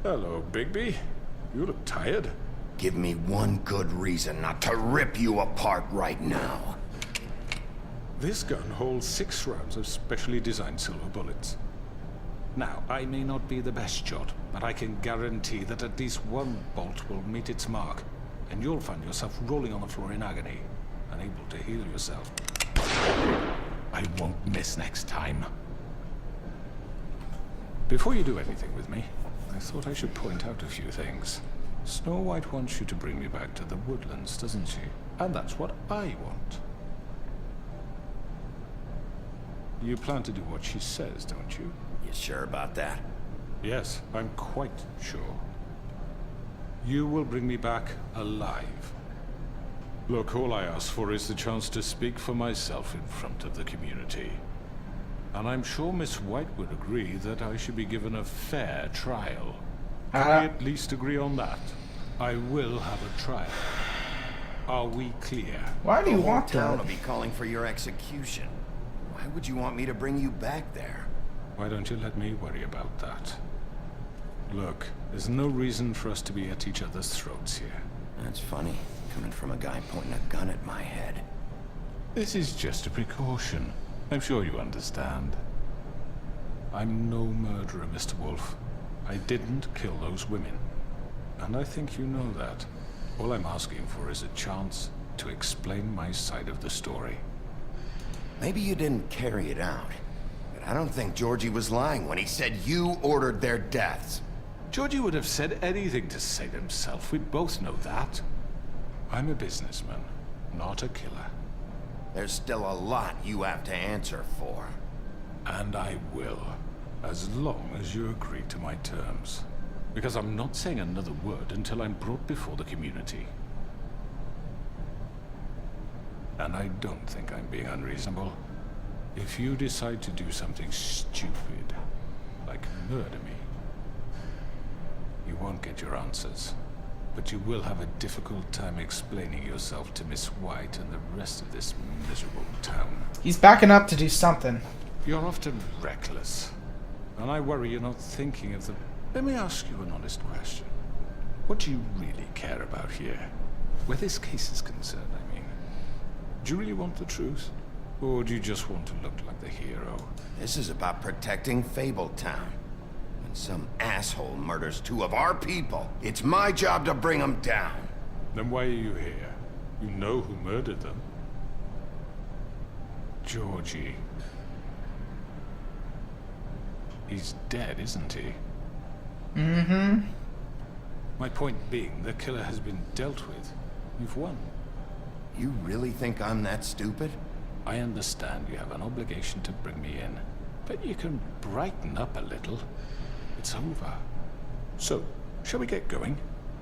Hello, Bigby. You look tired. Give me one good reason not to rip you apart right now. This gun holds 6 rounds of specially designed silver bullets. Now, I may not be the best shot, but I can guarantee that at least one bolt will meet its mark, and you'll find yourself rolling on the floor in agony, unable to heal yourself. I won't miss next time. Before you do anything with me, I thought I should point out a few things. Snow White wants you to bring me back to the woodlands, doesn't she? And that's what I want. You plan to do what she says, don't you? You sure about that? Yes, I'm quite sure. You will bring me back alive. Look, all I ask for is the chance to speak for myself in front of the community. And I'm sure Miss White would agree that I should be given a fair trial. Can we at least agree on that? I will have a trial. Are we clear? Why do you want The whole town that? will be calling for your execution. Why would you want me to bring you back there? Why don't you let me worry about that? Look, there's no reason for us to be at each other's throats here. That's funny, coming from a guy pointing a gun at my head. This is just a precaution. I'm sure you understand. I'm no murderer, Mr. Wolf. I didn't kill those women. And I think you know that. All I'm asking for is a chance to explain my side of the story. Maybe you didn't carry it out, but I don't think Georgie was lying when he said you ordered their deaths. Georgie would have said anything to save himself. We both know that. I'm a businessman, not a killer. There's still a lot you have to answer for. And I will, as long as you agree to my terms. Because I'm not saying another word until I'm brought before the community. And I don't think I'm being unreasonable. If you decide to do something stupid, like murder me, you won't get your answers. But you will have a difficult time explaining yourself to Miss White and the rest of this miserable town. He's backing up to do something. You're often reckless. And I worry you're not thinking of the... Let me ask you an honest question. What do you really care about here? Where this case is concerned, I mean. Do you really want the truth? Or do you just want to look like the hero? This is about protecting Fabletown. When some asshole murders 2 of our people, it's my job to bring them down. Then why are you here? You know who murdered them. Georgie. He's dead, isn't he? Mm-hmm. My point being, the killer has been dealt with. You've won. You really think I'm that stupid? I understand you have an obligation to bring me in, but you can brighten up a little. It's over. So, shall we get going?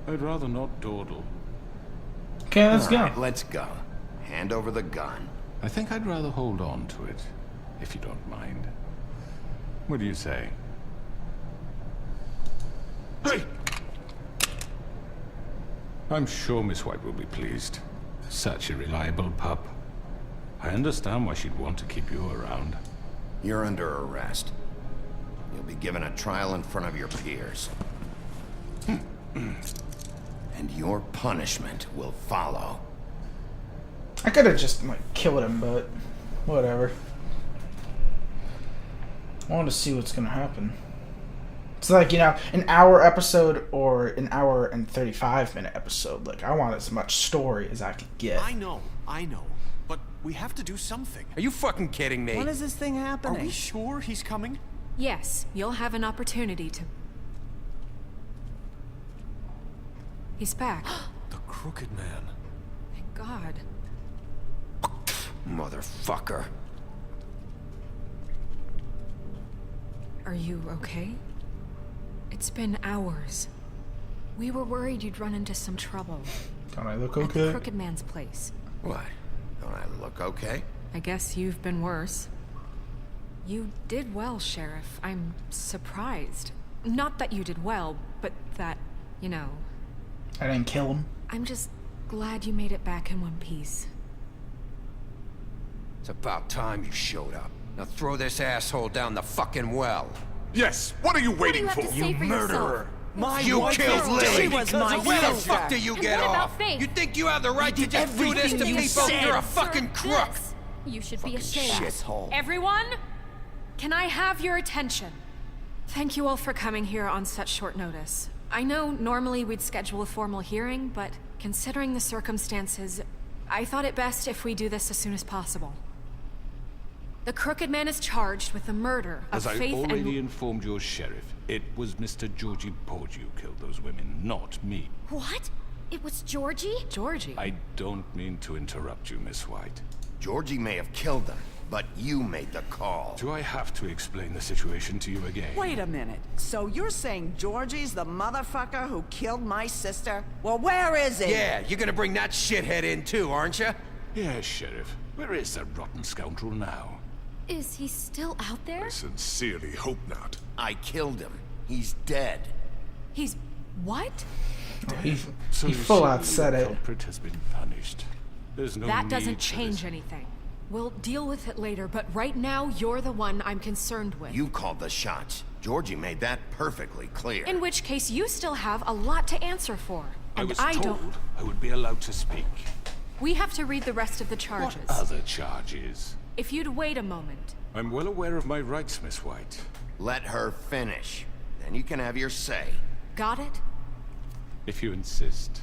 I'd rather not dawdle. Okay, let's All go. right, let's go. Hand over the gun. I think I'd rather hold on to it, if you don't mind. What do you say? Hey! I'm sure Miss White will be pleased. Such a reliable pup. I understand why she'd want to keep you around. You're under arrest. You'll be given a trial in front of your peers. And your punishment will follow. I could have just like killed him, but whatever. I want to see what's gonna happen. It's like, you know, an hour episode or an hour and 35-minute episode. Like, I want as much story as I could get. I know. But we have to do something. Are you fucking kidding me? When is this thing happening? Are we sure he's coming? Yes, you'll have an opportunity to... He's back. The Crooked Man. Thank God. Motherfucker. Are you okay? It's been hours. We were worried you'd run into some trouble. Don't I look At the okay? Crooked Man's place. What? Don't I look okay? I guess you've been worse. You did well, Sheriff. I'm surprised. Not that you did well, but that, you know... I didn't kill him. I'm just glad you made it back in one piece. It's about time you showed up. Now throw this asshole down the fucking well. Yes. What are you waiting What do you have to say for yourself? My You wife killed is Lily. dead She because was my of sister. you. The fuck do you get off? You think you have the right to just do this to everything you people? said. You're a fucking crook. You should be ashamed. Shithole. Everyone, can I have your attention? Thank you all for coming here on such short notice. I know normally we'd schedule a formal hearing, but considering the circumstances, I thought it best if we do this as soon as possible. The Crooked Man is charged with the murder of As I Faith already and... informed your sheriff, it was Mr. Georgie Porge who killed those women, not me. What? It was Georgie? Georgie? I don't mean to interrupt you, Miss White. Georgie may have killed them, but you made the call. Do I have to explain the situation to you again? Wait a minute. So you're saying Georgie's the motherfucker who killed my sister? Well, where is he? Yeah, you're gonna bring that shithead in too, aren't you? Yes, Sheriff. Where is that rotten scoundrel now? Is he still out there? Sincerely hope not. I killed him. He's dead. He's... what? He So you full see, out said the it. culprit has been punished. There's no That need doesn't for change this. anything. We'll deal with it later, but right now, you're the one I'm concerned with. You called the shots. Georgie made that perfectly clear. In which case, you still have a lot to answer for. I And was I told don't... I would be allowed to speak. We have to read the rest of the charges. What other charges? If you'd wait a moment. I'm well aware of my rights, Miss White. Let her finish. Then you can have your say. Got it? If you insist.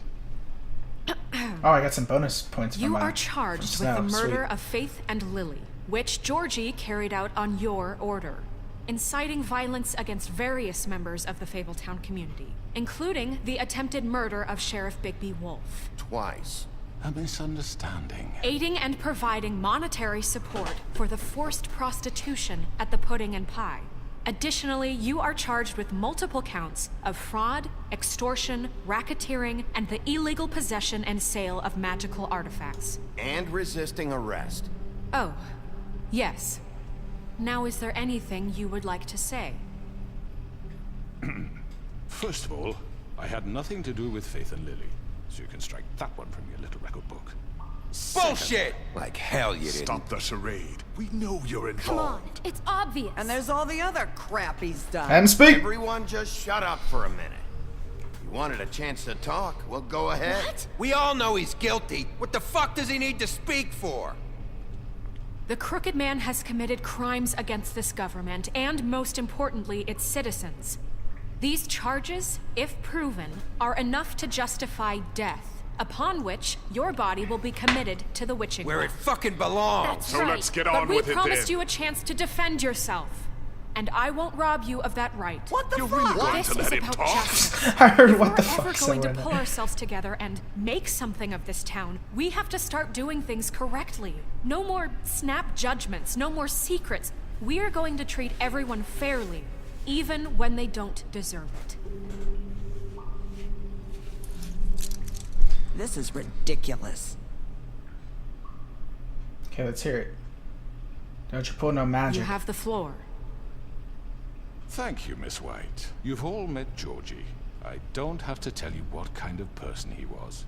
Oh, I got some bonus points from You my- are from charged with Snow. the murder Sweet. of Faith and Lily, which Georgie carried out on your order, inciting violence against various members of the Fabletown community, including the attempted murder of Sheriff Bigby Wolf. Twice. A misunderstanding. Aiding and providing monetary support for the forced prostitution at the Pudding and Pie. Additionally, you are charged with multiple counts of fraud, extortion, racketeering, and the illegal possession and sale of magical artifacts. And resisting arrest. Oh, yes. Now, is there anything you would like to say? First of all, I had nothing to do with Faith and Lily, so you can strike that one from your little record book. Bullshit! Like hell you didn't. Stop the charade. We know you're Come on, involved. it's obvious. And there's all the other crap he's done. And speak. Everyone just shut up for a minute. You wanted a chance to talk? Well, go ahead. What? We all know he's guilty. What the fuck does he need to speak for? The Crooked Man has committed crimes against this government, and most importantly, its citizens. These charges, if proven, are enough to justify death, upon which your body will be committed to the witching Where it well. fucking belongs. That's So right. let's get But on we with it promised then. you a chance to defend yourself, and I won't rob you of that right. What the You're fuck? really going This to is let him about talk? justice. I heard If what the we're ever fuck going to somewhere pull there. ourselves together and make something of this town, we have to start doing things correctly. No more snap judgments, no more secrets. We are going to treat everyone fairly, even when they don't deserve it. This is ridiculous. Okay, let's hear it. Don't you pull no magic. You have the floor. Thank you, Miss White. You've all met Georgie. I don't have to tell you what kind of person he was.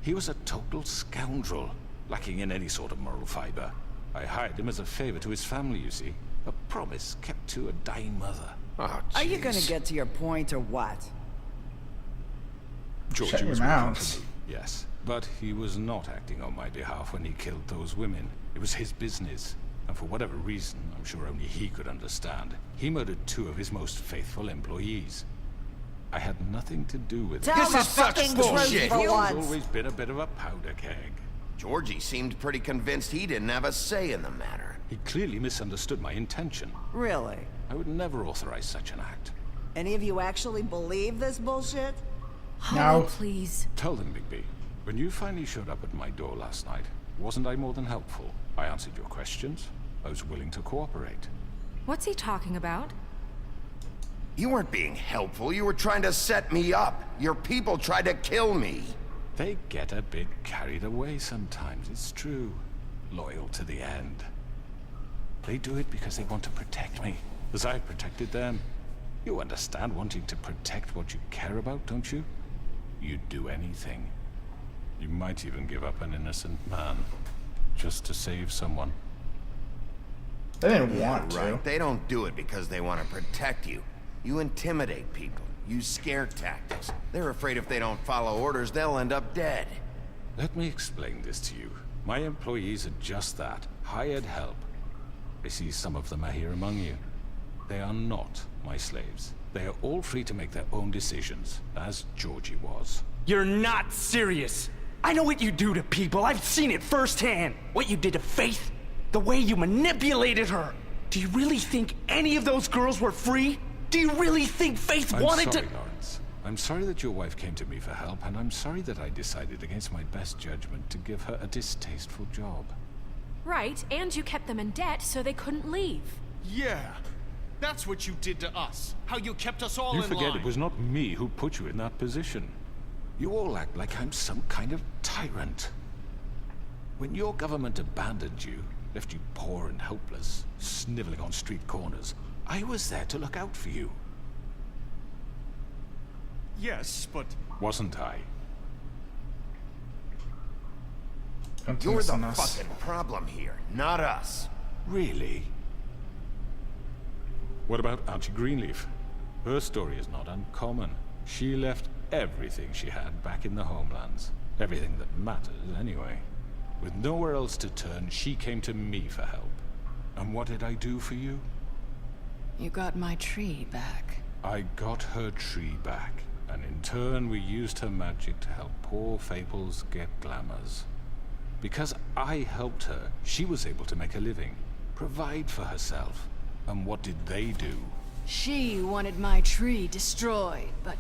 He was a total scoundrel, lacking in any sort of moral fiber. I hired him as a favor to his family, you see. A promise kept to a dying mother. Oh, Are you jeez. gonna get to your point or what? Georgie Shut your was working mouths. for me, yes. But he was not acting on my behalf when he killed those women. It was his business. And for whatever reason, I'm sure only he could understand, he murdered 2 of his most faithful employees. I had nothing to do with it. Tell This the is such fucking bullshit. truth for He's once. always been a bit of a powder keg. Georgie seemed pretty convinced he didn't have a say in the matter. He clearly misunderstood my intention. Really? I would never authorize such an act. Any of you actually believe this bullshit? Hollow, No. please. Tell them, Bigby, when you finally showed up at my door last night, wasn't I more than helpful? I answered your questions. I was willing to cooperate. What's he talking about? You weren't being helpful. You were trying to set me up. Your people tried to kill me. They get a bit carried away sometimes, it's true. Loyal to the end. They do it because they want to protect me, as I protected them. You understand wanting to protect what you care about, don't you? You'd do anything. You might even give up an innocent man, just to save someone. They didn't want to. Right. They don't do it because they want to protect you. You intimidate people. use scare tactics. They're afraid if they don't follow orders, they'll end up dead. Let me explain this to you. My employees are just that, hired help. I see some of them are here among you. They are not my slaves. They are all free to make their own decisions, as Georgie was. You're not serious. I know what you do to people. I've seen it firsthand. What you did to Faith, the way you manipulated her. Do you really think any of those girls were free? Do you really think Faith wanted to— I'm sorry, Lawrence. I'm sorry that your wife came to me for help, and I'm sorry that I decided against my best judgment to give her a distasteful job. Right, and you kept them in debt so they couldn't leave. Yeah. That's what you did to us. How you kept us all You in forget line. it was not me who put you in that position. You all act like I'm some kind of tyrant. When your government abandoned you, left you poor and helpless, sniveling on street corners, I was there to look out for you. Yes, but Wasn't I? Don't You're mess the on us. fucking problem here, not us. Really? What about Auntie Greenleaf? Her story is not uncommon. She left everything she had back in the homelands. Everything that matters, anyway. With nowhere else to turn, she came to me for help. And what did I do for you? You got my tree back. I got her tree back, and in turn we used her magic to help poor Fables get glamours. Because I helped her, she was able to make a living, provide for herself. And what did they do? She wanted my tree destroyed, but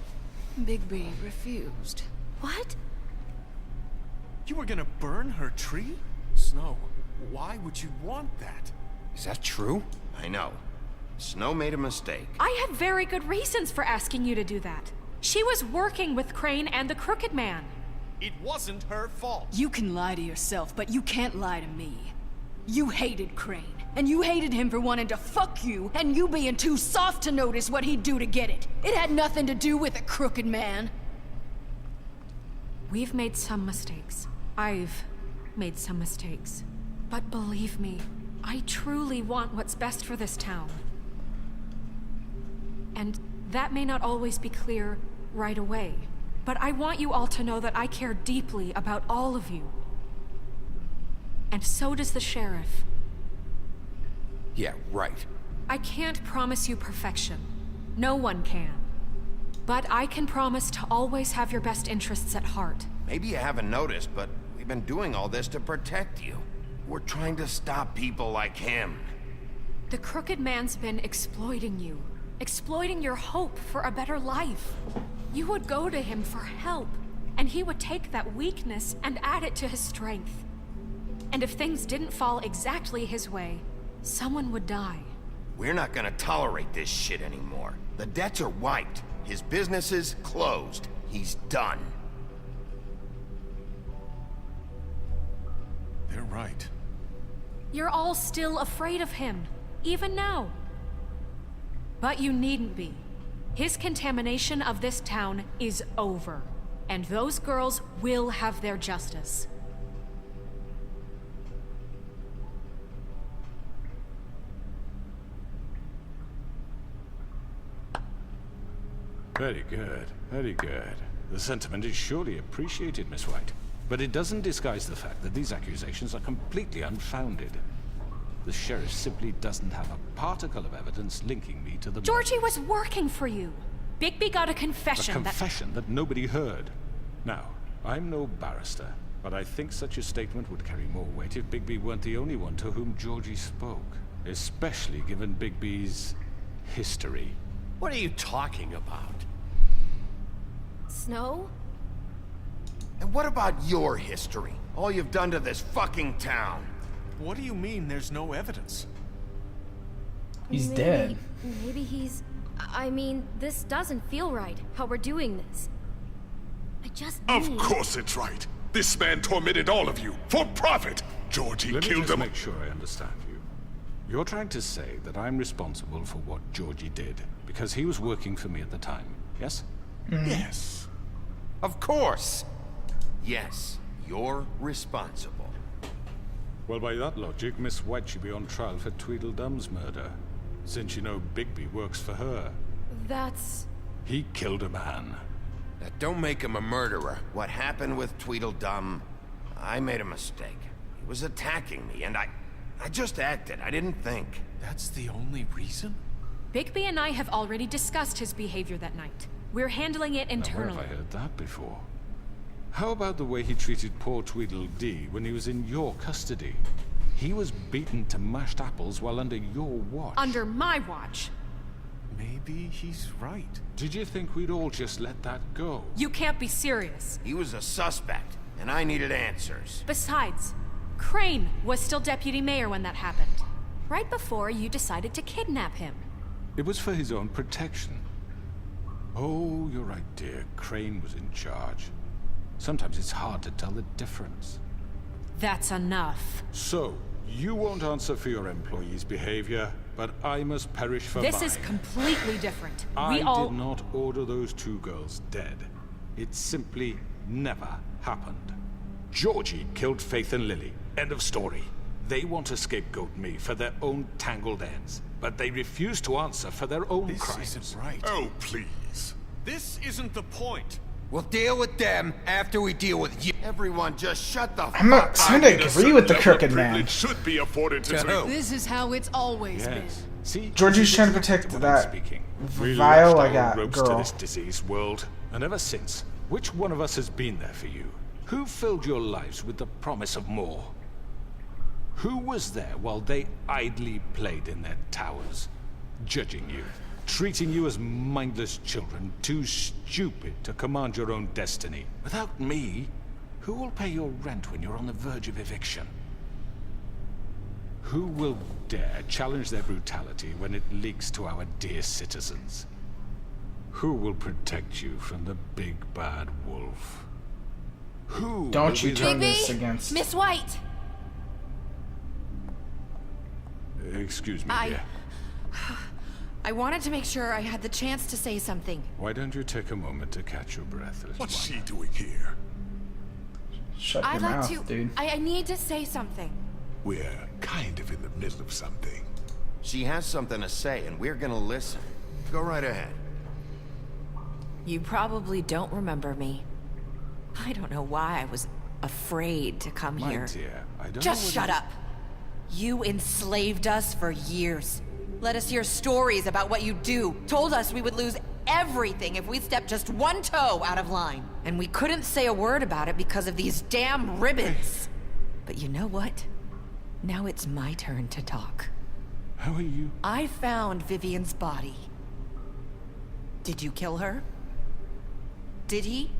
Bigby refused. What? you were gonna burn her tree? Snow, why would you want that? Is that true? I know. Snow made a mistake. I have very good reasons for asking you to do that. She was working with Crane and the Crooked Man. It wasn't her fault. You can lie to yourself, but you can't lie to me. You hated Crane, and you hated him for wanting to fuck you, and you being too soft to notice what he'd do to get it. It had nothing to do with a Crooked Man. We've made some mistakes. I've made some mistakes. But believe me, I truly want what's best for this town. And that may not always be clear right away, but I want you all to know that I care deeply about all of you. And so does the sheriff. Yeah, right. I can't promise you perfection. No one can. But I can promise to always have your best interests at heart. Maybe you haven't noticed, but we've been doing all this to protect you. We're trying to stop people like him. The Crooked Man's been exploiting you. Exploiting your hope for a better life. You would go to him for help, and he would take that weakness and add it to his strength. And if things didn't fall exactly his way, someone would die. We're not gonna tolerate this shit anymore. The debts are wiped. His business is closed. He's done. They're right. You're all still afraid of him, even now. But you needn't be. His contamination of this town is over, and those girls will have their justice. Very good, very good. The sentiment is surely appreciated, Miss White. But it doesn't disguise the fact that these accusations are completely unfounded. The sheriff simply doesn't have a particle of evidence linking me to the Georgie was working for you. Bigby got a confession A confession that nobody heard. Now, I'm no barrister, but I think such a statement would carry more weight if Bigby weren't the only one to whom Georgie spoke. Especially given Bigby's history. What are you talking about? Snow? And what about your history? All you've done to this fucking town? What do you mean there's no evidence? He's dead. Maybe he's... I mean, this doesn't feel right, how we're doing this. I just Of need... course it's right. This man tormented all of you for profit. Georgie Let me killed just them. make sure I understand you. You're trying to say that I'm responsible for what Georgie did, because he was working for me at the time, yes? Yes. Of course. Yes, you're responsible. Well, by that logic, Miss White should be on trial for Tweedledum's murder, since you know Bigby works for her. That's... He killed a man. That don't make him a murderer. What happened with Tweedledum, I made a mistake. He was attacking me, and I just acted. I didn't think. That's the only reason? Bigby and I have already discussed his behavior that night. We're handling it Now, where internally. have I heard that before? How about the way he treated poor Tweedledee when he was in your custody? He was beaten to mashed apples while under your watch. Under my watch. Maybe he's right. Did you think we'd all just let that go? You can't be serious. He was a suspect, and I needed answers. Besides, Crane was still deputy mayor when that happened. Right before you decided to kidnap him. It was for his own protection. Oh, you're right, dear. Crane was in charge. Sometimes it's hard to tell the difference. That's enough. So, you won't answer for your employees' behavior, but I must perish for mine. This is completely different. I did not order those two girls dead. It simply never happened. Georgie killed Faith and Lily. End of story. They want to scapegoat me for their own tangled ends, but they refuse to answer for their own crimes. This isn't right. Oh, please. This isn't the point. We'll deal with them after we deal with you. Everyone just shut the fuck up. I'm not trying to agree with the crooked man. Privilege should be afforded to who? This is how it's always Yes. See, Georgie's trying to this is protect what that I'm speaking. We vile lashed I our got ropes girl. to this diseased world, and ever since, which one of us has been there for you? Who filled your lives with the promise of more? Who was there while they idly played in their towers, judging you, treating you as mindless children, too stupid to command your own destiny? Without me, who will pay your rent when you're on the verge of eviction? Who will dare challenge their brutality when it leaks to our dear citizens? Who will protect you from the big bad wolf? Who Don't will you be turn the... this against... Miss White! Excuse me, dear. I wanted to make sure I had the chance to say something. Why don't you take a moment to catch your breath, little What's one? she doing here? Shut your I'd like mouth, to... dude. I need to say something. We're kind of in the middle of something. She has something to say, and we're gonna listen. Go right ahead. You probably don't remember me. I don't know why I was afraid to come My here. dear, I don't Just know shut up. You enslaved us for years. Let us hear stories about what you do. Told us we would lose everything if we stepped just one toe out of line. And we couldn't say a word about it because of these damn ribbons. But you know what? Now it's my turn to talk. How are you? I found Vivian's body. Did you kill her? Did he?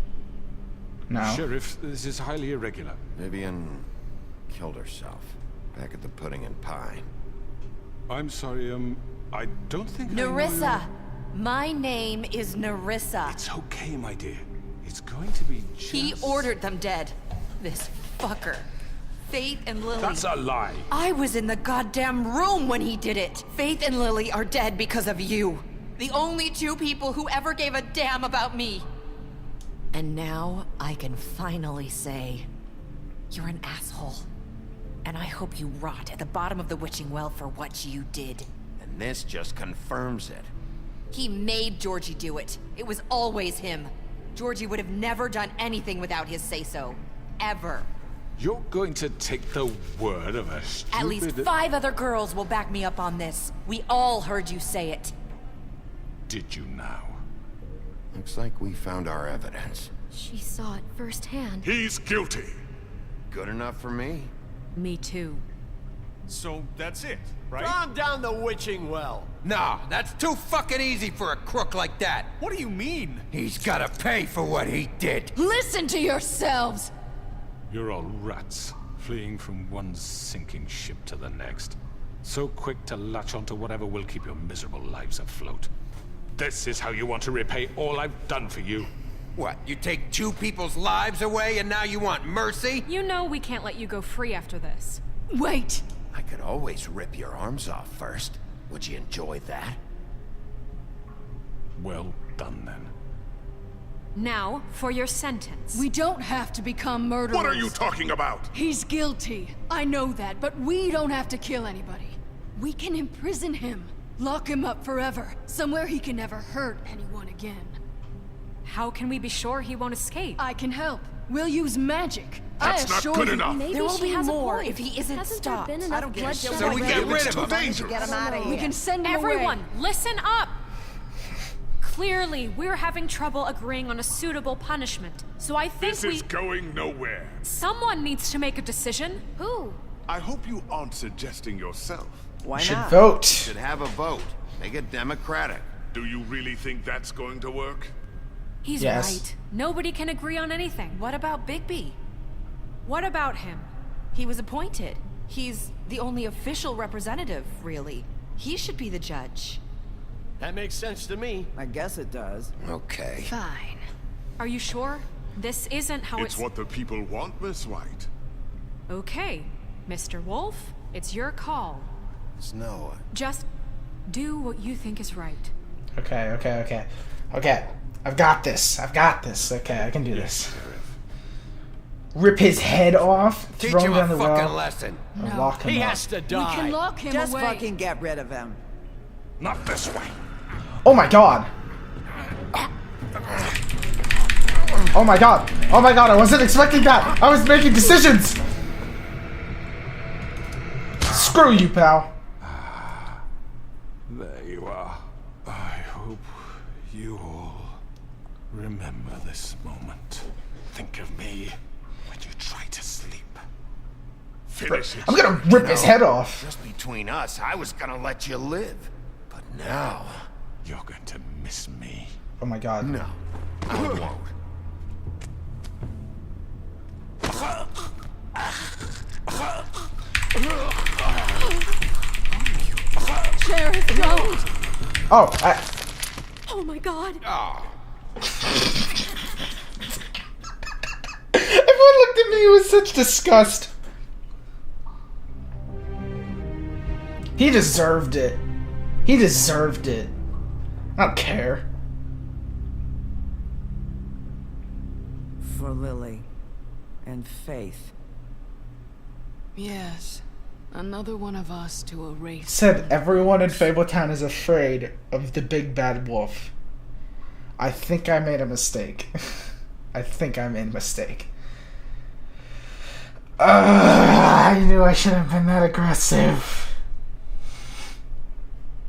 No. Sheriff, this is highly irregular. Vivian killed herself back at the Pudding and Pie. I'm sorry, I don't think I know Nerissa! you. My name is Nerissa. It's okay, my dear. It's going to be just... He ordered them dead. This fucker. Faith and Lily. That's a lie. I was in the goddamn room when he did it. Faith and Lily are dead because of you. The only two people who ever gave a damn about me. And now I can finally say, you're an asshole. And I hope you rot at the bottom of the witching well for what you did. And this just confirms it. He made Georgie do it. It was always him. Georgie would have never done anything without his say-so. Ever. You're going to take the word of a stupid... At least 5 other girls will back me up on this. We all heard you say it. Did you now? Looks like we found our evidence. She saw it firsthand. He's guilty. Good enough for me. Me too. So that's it, right? Calm down the witching well. Nah, that's too fucking easy for a crook like that. What do you mean? He's gotta pay for what he did. Listen to yourselves! You're all rats, fleeing from one sinking ship to the next. So quick to latch onto whatever will keep your miserable lives afloat. This is how you want to repay all I've done for you. What, you take 2 people's lives away and now you want mercy? You know we can't let you go free after this. Wait! I could always rip your arms off first. Would you enjoy that? Well done, then. Now, for your sentence. We don't have to become murderers. What are you talking about? He's guilty. I know that, but we don't have to kill anybody. We can imprison him. Lock him up forever, somewhere he can never hurt anyone again. How can we be sure he won't escape? I can help. We'll use magic. That's not good enough. Maybe There will she be has more a point. if he isn't Hasn't stopped. There been enough I don't give a shit. bloodshed So we already? get rid of It's too him. dangerous. Get him out of here. We can send him Everyone, away. listen up! Clearly, we're having trouble agreeing on a suitable punishment. So I think This is going nowhere. someone needs to make a decision. Who? I hope you aren't suggesting yourself. Why Should not? vote. Should have a vote. Make it democratic. Do you really think that's going to work? He's Yes. right. Nobody can agree on anything. What about Bigby? What about him? He was appointed. He's the only official representative, really. He should be the judge. That makes sense to me. I guess it does. Okay. Fine. Are you sure? This isn't how It's what the people want, Miss White. Okay, Mr. Wolf, it's your call. Snow. Just do what you think is right. Okay. I've got this. Okay, I can do this. Rip his head off, Teach throw him him down a the fucking well, lesson. and lock him He up. has to We die. can lock him Just away. fucking get rid of him. Not this way. Oh my god! Oh my god! I wasn't expecting that! I was making decisions! Screw you, pal. There you are. I hope you all remember this moment. Think of me when you try to sleep. Finish it. I'm gonna rip his head off. Just between us, I was gonna let you live. But now, You're going to miss me. Oh my god. no, I won't. Sheriff, don't! Oh, Oh my god. everyone looked at me with such disgust. He deserved it. I don't care. For Lily. And Faith. Yes. Another one of us to erase. Said everyone in Fabletown is afraid of the big bad wolf. I think I made a mistake. I I knew I shouldn't have been that aggressive.